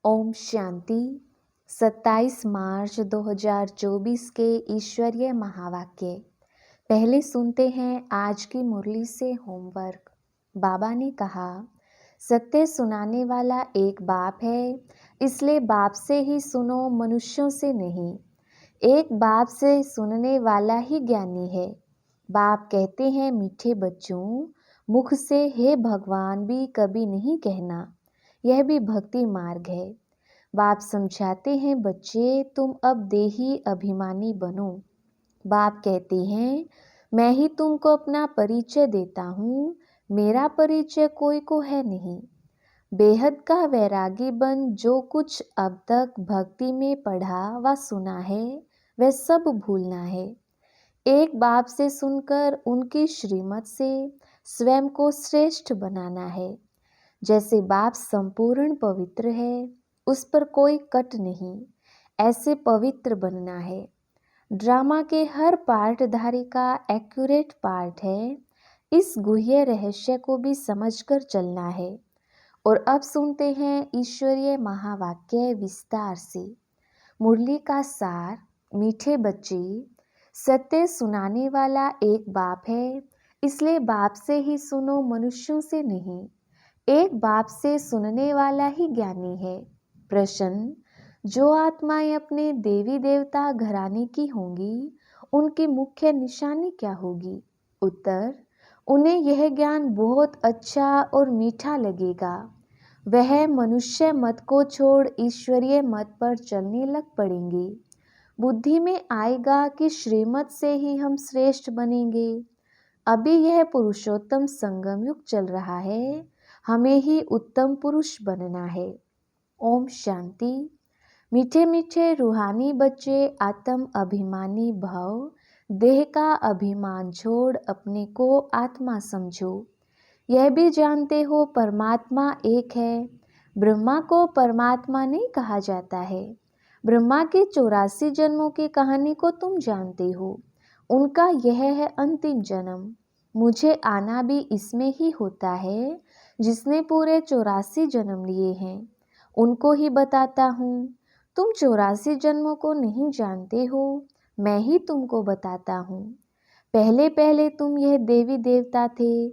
ओम शांति। 27 मार्च 2024 के ईश्वरीय महावाक्य। पहले सुनते हैं आज की मुरली से होमवर्क। बाबा ने कहा, सत्य सुनाने वाला एक बाप है, इसलिए बाप से ही सुनो, मनुष्यों से नहीं। एक बाप से सुनने वाला ही ज्ञानी है। बाप कहते हैं, मीठे बच्चों, मुख से हे भगवान भी कभी नहीं कहना, यह भी भक्ति मार्ग है। बाप समझाते हैं, बच्चे तुम अब देही अभिमानी बनो। बाप कहते हैं, मैं ही तुमको अपना परिचय देता हूँ, मेरा परिचय कोई को है नहीं। बेहद का वैरागी बन, जो कुछ अब तक भक्ति में पढ़ा व सुना है वह सब भूलना है। एक बाप से सुनकर उनकी श्रीमत से स्वयं को श्रेष्ठ बनाना है। जैसे बाप संपूर्ण पवित्र है, उस पर कोई कट नहीं, ऐसे पवित्र बनना है। ड्रामा के हर पार्टधारी का एक्यूरेट पार्ट है, इस गुह्य रहस्य को भी समझकर चलना है। और अब सुनते हैं ईश्वरीय महावाक्य विस्तार से। मुरली का सार। मीठे बच्चे, सत्य सुनाने वाला एक बाप है, इसलिए बाप से ही सुनो, मनुष्यों से नहीं। एक बाप से सुनने वाला ही ज्ञानी है। प्रश्न, जो आत्माएं अपने देवी देवता घराने की होंगी, उनकी मुख्य निशानी क्या होगी? उत्तर, उन्हें यह ज्ञान बहुत अच्छा और मीठा लगेगा। वह मनुष्य मत को छोड़ ईश्वरीय मत पर चलने लग पड़ेंगे। बुद्धि में आएगा कि श्रीमत से ही हम श्रेष्ठ बनेंगे। अभी यह पुरुषोत्तम संगम युग चल रहा है, हमें ही उत्तम पुरुष बनना है। ओम शांति। मीठे मीठे रूहानी बच्चे, आत्म अभिमानी भव, देह का अभिमान छोड़ अपने को आत्मा समझो। यह भी जानते हो परमात्मा एक है। ब्रह्मा को परमात्मा नहीं कहा जाता है। ब्रह्मा के 84 जन्मों की कहानी को तुम जानते हो। उनका यह है अंतिम जन्म। मुझे आना भी इसमें ही होता है, जिसने पूरे 84 जन्म लिए हैं, उनको ही बताता हूँ। तुम 84 जन्मों को नहीं जानते हो, मैं ही तुमको बताता हूँ। पहले पहले तुम यह देवी देवता थे,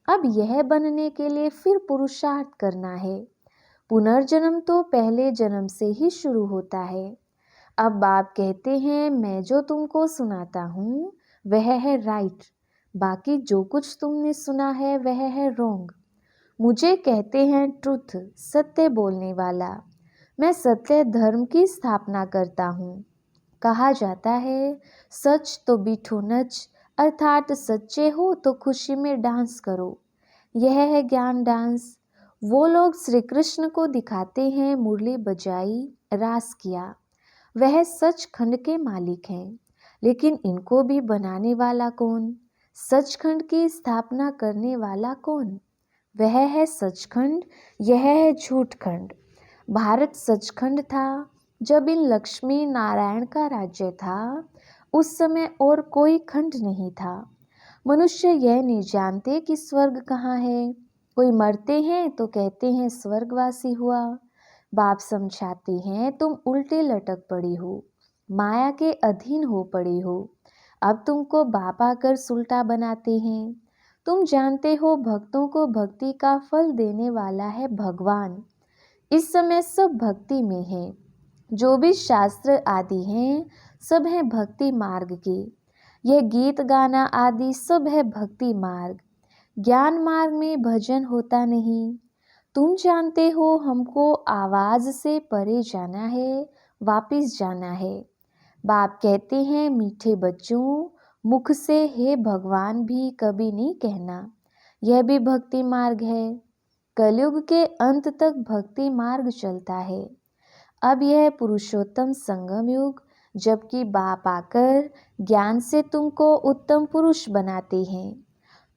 अब यह बनने के लिए फिर पुरुषार्थ करना है। पुनर्जन्म तो पहले जन्म से ही शुरू होता है। अब बाप कहते हैं, मैं जो तुमको सुनाता हूँ वह है राइट, बाकी जो कुछ तुमने सुना है वह है रॉन्ग। मुझे कहते हैं ट्रुथ, सत्य बोलने वाला। मैं सत्य धर्म की स्थापना करता हूँ। कहा जाता है, सच तो बीठो नच, अर्थात सच्चे हो तो खुशी में डांस करो। यह है ज्ञान डांस। वो लोग श्री कृष्ण को दिखाते हैं मुरली बजाई, रास किया। वह सचखंड के मालिक हैं, लेकिन इनको भी बनाने वाला कौन? सचखंड की स्थापना करने वाला कौन? वह है सचखंड, यह है झूठखंड। भारत सचखंड था जब इन लक्ष्मी नारायण का राज्य था। उस समय और कोई खंड नहीं था। मनुष्य यह नहीं जानते कि स्वर्ग कहाँ है। कोई मरते हैं तो कहते हैं स्वर्गवासी हुआ। बाप समझाते हैं, तुम उल्टे लटक पड़ी हो, माया के अधीन हो पड़ी हो। अब तुमको बाप आकर सुल्टा बनाते हैं। तुम जानते हो भक्तों को भक्ति का फल देने वाला है भगवान। इस समय सब भक्ति में है। जो भी शास्त्र आदि हैं, सब है भक्ति मार्ग के। यह गीत गाना आदि सब है भक्ति मार्ग। ज्ञान मार्ग में भजन होता नहीं। तुम जानते हो हमको आवाज से परे जाना है, वापिस जाना है। बाप कहते हैं, मीठे बच्चों, मुख से हे भगवान भी कभी नहीं कहना, यह भी भक्ति मार्ग है। कलयुग के अंत तक भक्ति मार्ग चलता है। अब यह पुरुषोत्तम संगम युग, जबकि बाप आकर ज्ञान से तुमको उत्तम पुरुष बनाते हैं।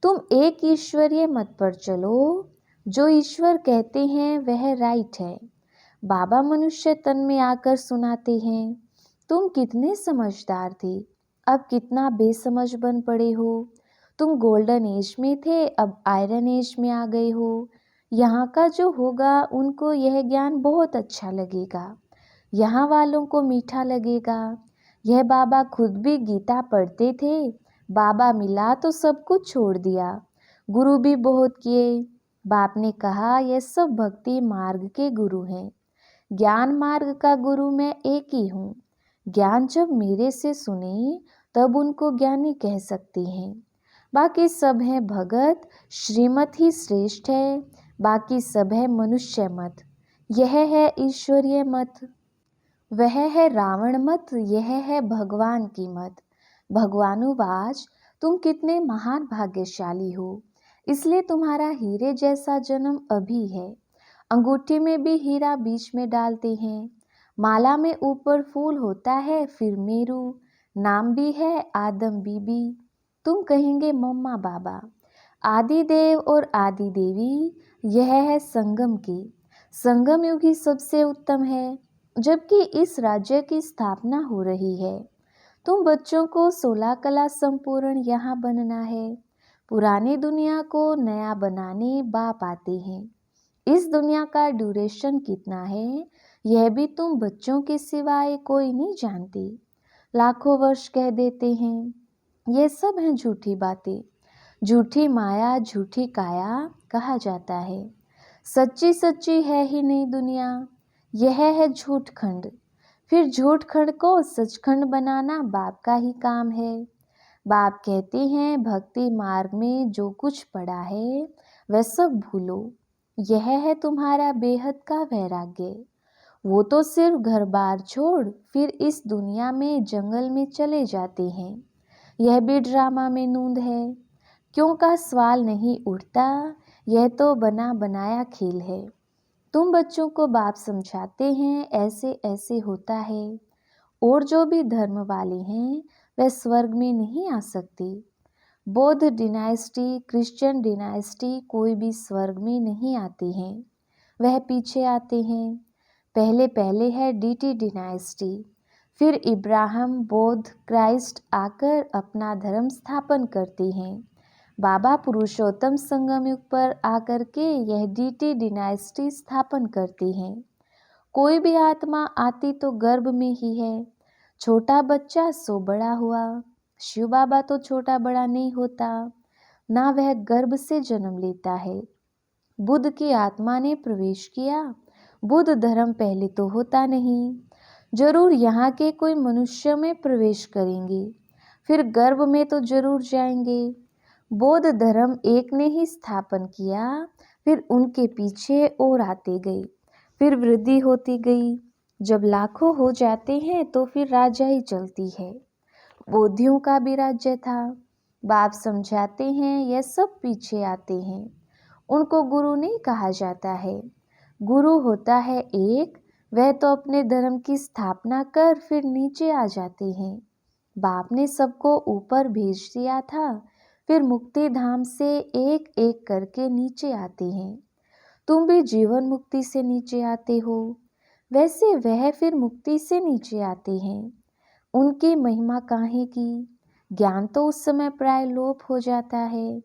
तुम एक ईश्वरीय मत पर चलो। जो ईश्वर कहते हैं वह राइट है। बाबा मनुष्य तन में आकर सुनाते हैं, तुम कितने समझदार थे, अब कितना बेसमझ बन पड़े हो। तुम गोल्डन एज में थे, अब आयरन एज में आ गए हो। यहाँ का जो होगा उनको यह ज्ञान बहुत अच्छा लगेगा, यहाँ वालों को मीठा लगेगा। यह बाबा खुद भी गीता पढ़ते थे, बाबा मिला तो सब कुछ छोड़ दिया, गुरु भी बहुत किए। बाप ने कहा यह सब भक्ति मार्ग के गुरु हैं, ज्ञान मार्ग का गुरु मैं एक ही हूँ। ज्ञान जब मेरे से सुने तब उनको ज्ञानी कह सकते हैं, बाकी सब है भगत, श्रीमत ही श्रेष्ठ है, बाकी सब है मनुष्य मत, यह है ईश्वरीय मत। वह है रावण मत, यह है भगवान की मत। भगवानुवाच तुम कितने महान भाग्यशाली हो, इसलिए तुम्हारा हीरे जैसा जन्म अभी है। अंगूठी में भी हीरा बीच में डालते हैं, माला में ऊपर फूल होता है, फिर मेरू, नाम भी है आदम बीबी। तुम कहेंगे मम्मा बाबा, आदि देव और आदि देवी, यह है संगम की। संगम युग ही सबसे उत्तम है, जबकि इस राज्य की स्थापना हो रही है। तुम बच्चों को 16 कला संपूर्ण यहाँ बनना है। पुरानी दुनिया को नया बनाने बाप आते हैं। इस दुनिया का ड्यूरेशन कितना है यह भी तुम बच्चों के सिवाय कोई नहीं जानती। लाखों वर्ष कह देते हैं, यह सब हैं झूठी बातें। झूठी माया झूठी काया कहा जाता है, सच्ची सच्ची है ही नहीं दुनिया, यह है झूठ खंड। फिर झूठ खंड को सचखंड बनाना बाप का ही काम है। बाप कहते हैं भक्ति मार्ग में जो कुछ पड़ा है वह सब भूलो, यह है तुम्हारा बेहद का वैराग्य। वो तो सिर्फ घर बार छोड़ फिर इस दुनिया में जंगल में चले जाते हैं, यह भी ड्रामा में नूंद है। क्यों का सवाल नहीं उठता, यह तो बना बनाया खेल है। तुम बच्चों को बाप समझाते हैं ऐसे ऐसे होता है, और जो भी धर्म वाले हैं वह स्वर्ग में नहीं आ सकते। बौद्ध डिनाइस्टी, क्रिश्चियन डिनाइस्टी कोई भी स्वर्ग में नहीं आते हैं, वह पीछे आते हैं। पहले पहले है डीटी डिनाइस्टी, फिर इब्राहिम, बौद्ध, क्राइस्ट आकर अपना धर्म स्थापन करते हैं। बाबा पुरुषोत्तम संगम युग पर आकर के यह डीटी डिनाइस्टी स्थापन करते हैं। कोई भी आत्मा आती तो गर्भ में ही है, छोटा बच्चा सो बड़ा हुआ। शिव बाबा तो छोटा बड़ा नहीं होता, ना वह गर्भ से जन्म लेता है। बुद्ध की आत्मा ने प्रवेश किया, बुद्ध धर्म पहले तो होता नहीं, जरूर यहाँ के कोई मनुष्य में प्रवेश करेंगे, फिर गर्भ में तो जरूर जाएंगे। बौद्ध धर्म एक ने ही स्थापन किया, फिर उनके पीछे और आते गए, फिर वृद्धि होती गई। जब लाखों हो जाते हैं तो फिर राजा ही चलती है। बौद्धियों का भी राज्य था। बाप समझाते हैं यह सब पीछे आते हैं, उनको गुरु नहीं कहा जाता है। गुरु होता है एक, वह तो अपने धर्म की स्थापना कर फिर नीचे आ जाते हैं। बाप ने सबको ऊपर भेज दिया था, फिर मुक्ति धाम से एक एक करके नीचे आते हैं। तुम भी जीवन मुक्ति से नीचे आते हो, वैसे वह फिर मुक्ति से नीचे आते हैं। उनकी महिमा काहे की, ज्ञान तो उस समय प्राय लोप हो जाता है।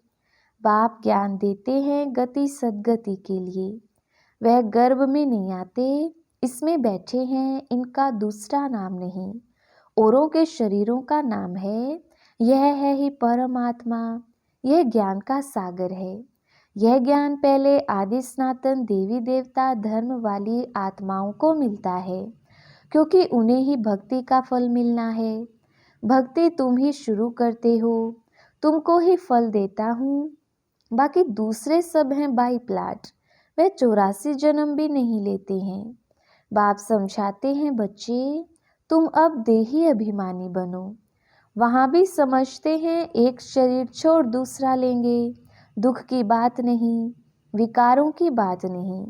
बाप ज्ञान देते हैं गति सद्गति के लिए, वह गर्भ में नहीं आते, इसमें बैठे हैं, इनका दूसरा नाम नहीं, औरों के शरीरों का नाम है। यह है ही परमात्मा, यह ज्ञान का सागर है। यह ज्ञान पहले आदि सनातन देवी देवता धर्म वाली आत्माओं को मिलता है, क्योंकि उन्हें ही भक्ति का फल मिलना है। भक्ति तुम ही शुरू करते हो, तुमको ही फल देता हूँ, बाकी दूसरे सब हैं बाई प्लाट, वह 84 जन्म भी नहीं लेते हैं। बाप समझाते हैं बच्चे तुम अब देही अभिमानी बनो। वहाँ भी समझते हैं एक शरीर छोड़ दूसरा लेंगे, दुख की बात नहीं, विकारों की बात नहीं।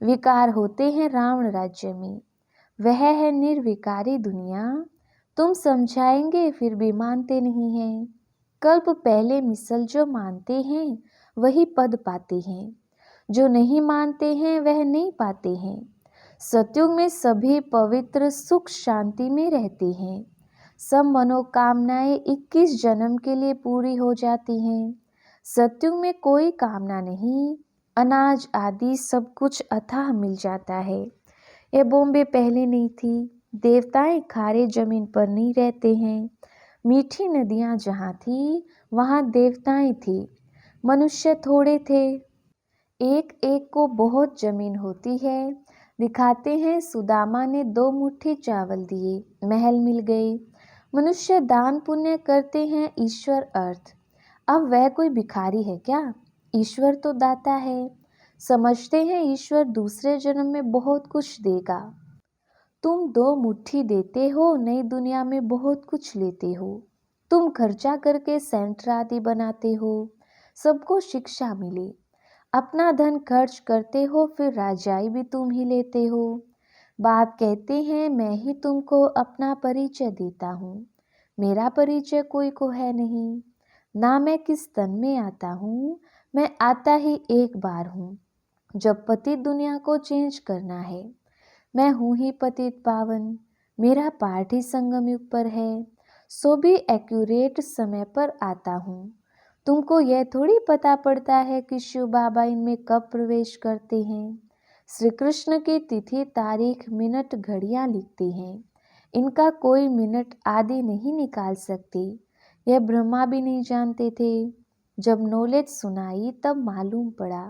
विकार होते हैं रावण राज्य में, वह है निर्विकारी दुनिया। तुम समझाएंगे फिर भी मानते नहीं हैं। कल्प पहले मिसल जो मानते हैं वही पद पाते हैं, जो नहीं मानते हैं वह नहीं पाते हैं। सतयुग में सभी पवित्र सुख शांति में रहते हैं, सब मनोकामनाएं 21 जन्म के लिए पूरी हो जाती हैं। सतयुग में कोई कामना नहीं, अनाज आदि सब कुछ अथाह मिल जाता है। यह बॉम्बे पहले नहीं थी। देवताएं खारे जमीन पर नहीं रहते हैं। मीठी नदियां जहाँ थी वहाँ देवताएं थी। मनुष्य थोड़े थे। एक एक को बहुत जमीन होती है। दिखाते हैं सुदामा ने 2 मुट्ठी चावल दिए, महल मिल गए। मनुष्य दान पुण्य करते हैं, ईश्वर अर्थ। अब वह कोई भिखारी है क्या? ईश्वर तो दाता है। समझते हैं ईश्वर दूसरे जन्म में बहुत कुछ देगा। तुम 2 मुट्ठी देते हो, नई दुनिया में बहुत कुछ लेते हो। तुम खर्चा करके सेंटर आदि बनाते हो, सबको शिक्षा मिले। अपना धन खर्च करते हो, फिर राजाई भी तुम ही लेते हो। बाप कहते हैं मैं ही तुमको अपना परिचय देता हूँ। मेरा परिचय कोई को है नहीं। ना मैं किस तन में आता हूँ, मैं आता ही एक बार हूँ, जब पतित दुनिया को चेंज करना है। मैं हूँ ही पतित पावन। मेरा पाठ ही संगम युग पर है, सो भी एक्यूरेट समय पर आता हूँ। तुमको यह थोड़ी पता पड़ता है कि शिव बाबा इनमें कब प्रवेश करते हैं। श्री कृष्ण की तिथि तारीख मिनट घड़ियाँ लिखते हैं। इनका कोई मिनट आदि नहीं निकाल सकते। यह ब्रह्मा भी नहीं जानते थे। जब नॉलेज सुनाई तब मालूम पड़ा।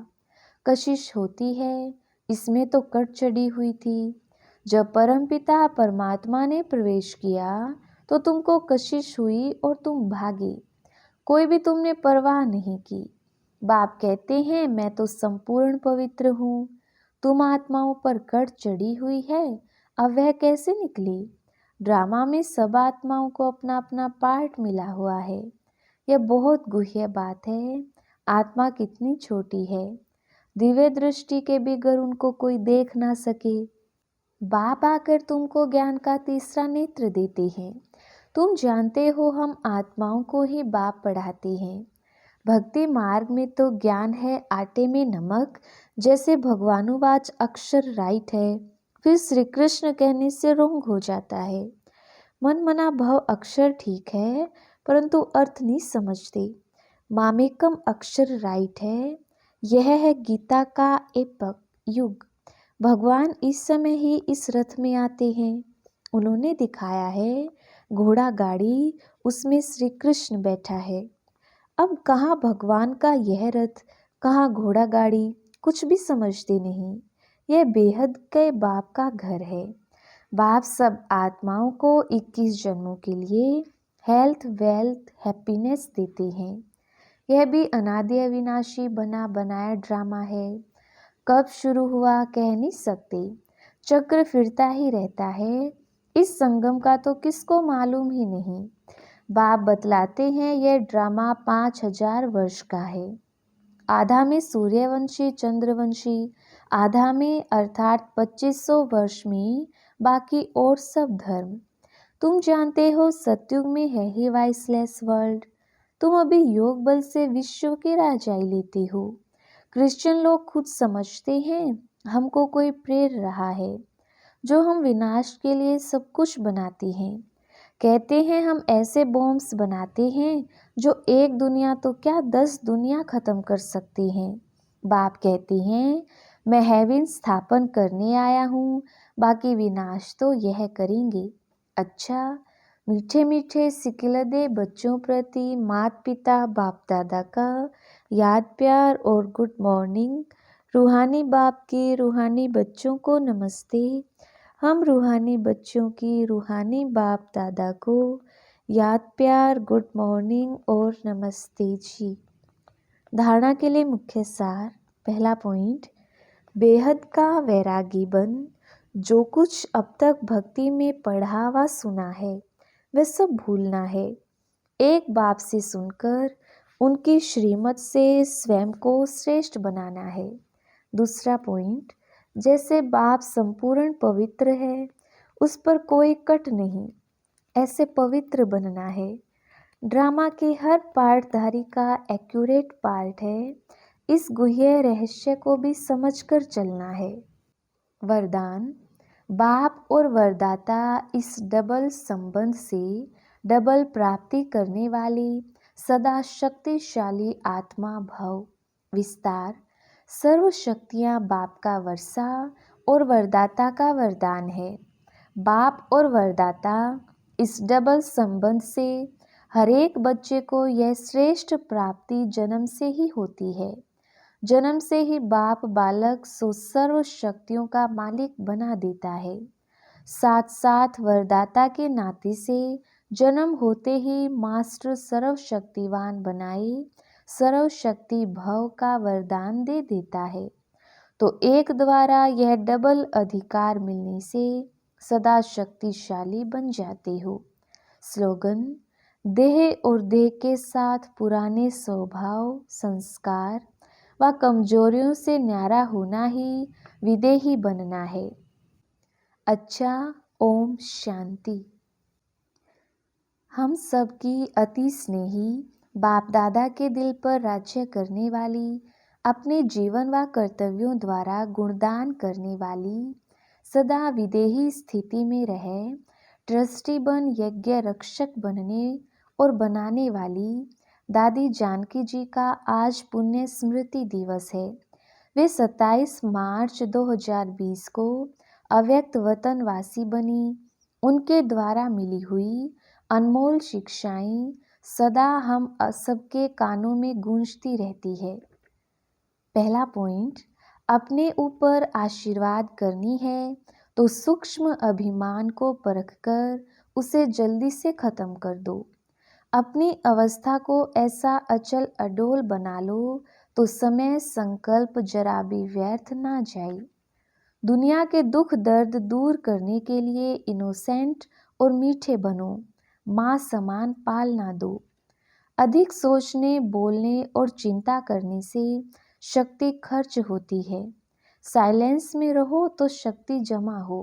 कशिश होती है, इसमें तो कट चढ़ी हुई थी। जब परमपिता परमात्मा ने प्रवेश किया तो तुमको कशिश हुई और तुम भागे। कोई भी तुमने परवाह नहीं की। बाप कहते हैं मैं तो संपूर्ण पवित्र हूँ। तुम आत्माओं पर कट चढ़ी हुई है, अब वह कैसे निकली? ड्रामा में सब आत्माओं को अपना अपना पार्ट मिला हुआ है। यह बहुत गुह्य बात है। आत्मा कितनी छोटी है, दिव्य दृष्टि के बगैर उनको कोई देख ना सके। बाप आकर तुमको ज्ञान का तीसरा नेत्र देते हैं। तुम जानते हो हम आत्माओं को ही बाप पढ़ाते हैं। भक्ति मार्ग में तो ज्ञान है आटे में नमक, जैसे भगवानुवाच अक्षर राइट है, फिर श्री कृष्ण कहने से रोंग हो जाता है। मन मना भव अक्षर ठीक है, परंतु अर्थ नहीं समझते। मामेकम अक्षर राइट है। यह है गीता का एपक युग। भगवान इस समय ही इस रथ में आते हैं। उन्होंने दिखाया है घोड़ा गाड़ी, उसमें श्री कृष्ण बैठा है। अब कहाँ भगवान का यह रथ, कहाँ घोड़ा गाड़ी, कुछ भी समझते नहीं। यह बेहद के बाप का घर है। बाप सब आत्माओं को 21 जन्मों के लिए हेल्थ, वेल्थ, हैप्पीनेस देते हैं। यह भी अनादि अविनाशी बना बनाया ड्रामा है। कब शुरू हुआ कह नहीं सकते। चक्र फिरता ही रहता है। इस संगम का तो किसको मालूम ही नहीं। बाप बतलाते हैं यह ड्रामा 5000 वर्ष का है। आधा में सूर्यवंशी चंद्रवंशी, आधा में अर्थात 2500 वर्ष में बाकी और सब धर्म। तुम जानते हो सतयुग में है ही वाइसलेस वर्ल्ड। तुम अभी योग बल से विश्व की राजाई लेते हो। क्रिश्चियन लोग खुद समझते हैं हमको कोई प्रेर रहा है, जो हम विनाश के लिए सब कुछ बनाते हैं। कहते हैं हम ऐसे बॉम्ब्स बनाते हैं जो एक दुनिया तो क्या 10 दुनिया खत्म कर सकते हैं। बाप कहते हैं मैं हेवन स्थापन करने आया हूँ, बाकी विनाश तो यह करेंगे। अच्छा, मीठे मीठे सिकिलदे बच्चों प्रति माता पिता बाप दादा का याद प्यार और गुड मॉर्निंग। रूहानी बाप के रूहानी बच्चों को नमस्ते। हम रूहानी बच्चों की रूहानी बाप दादा को याद प्यार, गुड मॉर्निंग और नमस्ते जी। धारणा के लिए मुख्य सार। पहला पॉइंट, बेहद का वैरागी बन। जो कुछ अब तक भक्ति में पढ़ा व सुना है वह सब भूलना है। एक बाप से सुनकर उनकी श्रीमत से स्वयं को श्रेष्ठ बनाना है। दूसरा पॉइंट, जैसे बाप संपूर्ण पवित्र है, उस पर कोई कट नहीं, ऐसे पवित्र बनना है। ड्रामा के हर पार्टधारी का एक्यूरेट पार्ट है। इस गुह्य रहस्य को भी समझकर चलना है। वरदान, बाप और वरदाता इस डबल संबंध से डबल प्राप्ति करने वाली सदा शक्तिशाली आत्मा भव। विस्तार, सर्व शक्तियाँ बाप का वर्षा और वरदाता का वरदान है। बाप और वरदाता इस डबल संबंध से हर एक बच्चे को यह श्रेष्ठ प्राप्ति जन्म से ही होती है। जन्म से ही बाप बालक सो सर्व शक्तियों का मालिक बना देता है। साथ साथ वरदाता के नाते से जन्म होते ही मास्टर सर्वशक्तिवान बनाए सर्व शक्ति भव का वरदान दे देता है। तो एक द्वारा यह डबल अधिकार मिलने से सदा शक्तिशाली बन जाते हो। स्लोगन: देह और देह के साथ पुराने स्वभाव, संस्कार व कमजोरियों से न्यारा होना ही विदेही बनना है। अच्छा, ओम शांति। हम सबकी अति स्नेही बाप दादा के दिल पर राज्य करने वाली, अपने जीवन व कर्तव्यों द्वारा गुणदान करने वाली, सदा विदेही स्थिति में रहे ट्रस्टी बन यज्ञ रक्षक बनने और बनाने वाली दादी जानकी जी का आज पुण्य स्मृति दिवस है। वे 27 मार्च 2020 को अव्यक्त वतनवासी बनी। उनके द्वारा मिली हुई अनमोल शिक्षाएं सदा हम सबके कानों में गूंजती रहती है। पहला पॉइंट, अपने ऊपर आशीर्वाद करनी है तो सूक्ष्म अभिमान को परखकर उसे जल्दी से खत्म कर दो। अपनी अवस्था को ऐसा अचल अडोल बना लो तो समय संकल्प जरा भी व्यर्थ ना जाए। दुनिया के दुख दर्द दूर करने के लिए इनोसेंट और मीठे बनो। माँ समान पाल ना दो। अधिक सोचने, बोलने और चिंता करने से शक्ति खर्च होती है। साइलेंस में रहो तो शक्ति जमा हो।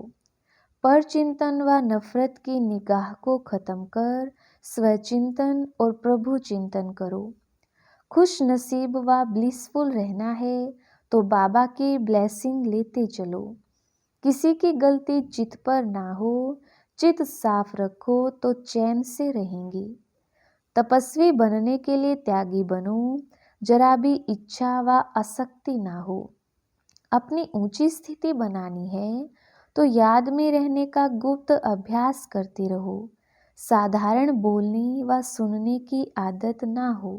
पर चिंतन व नफरत की निगाह को खत्म कर स्वचिंतन और प्रभु चिंतन करो। खुश नसीब व ब्लिसफुल रहना है तो बाबा की ब्लेसिंग लेते चलो। किसी की गलती चित पर ना हो, चित साफ रखो तो चैन से रहेंगे। तपस्वी बनने के लिए त्यागी बनो, जरा भी इच्छा व आसक्ति ना हो। अपनी ऊंची स्थिति बनानी है तो याद में रहने का गुप्त अभ्यास करते रहो। साधारण बोलने व सुनने की आदत ना हो।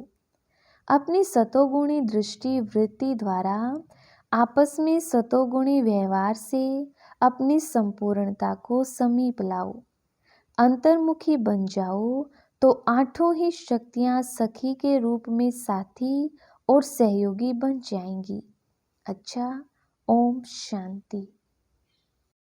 अपनी सतोगुणी दृष्टि वृत्ति द्वारा आपस में सतोगुणी व्यवहार से अपनी संपूर्णता को समीप लाओ। अंतर्मुखी बन जाओ तो आठों ही शक्तियां सखी के रूप में साथी और सहयोगी बन जाएंगी। अच्छा, ओम शांति।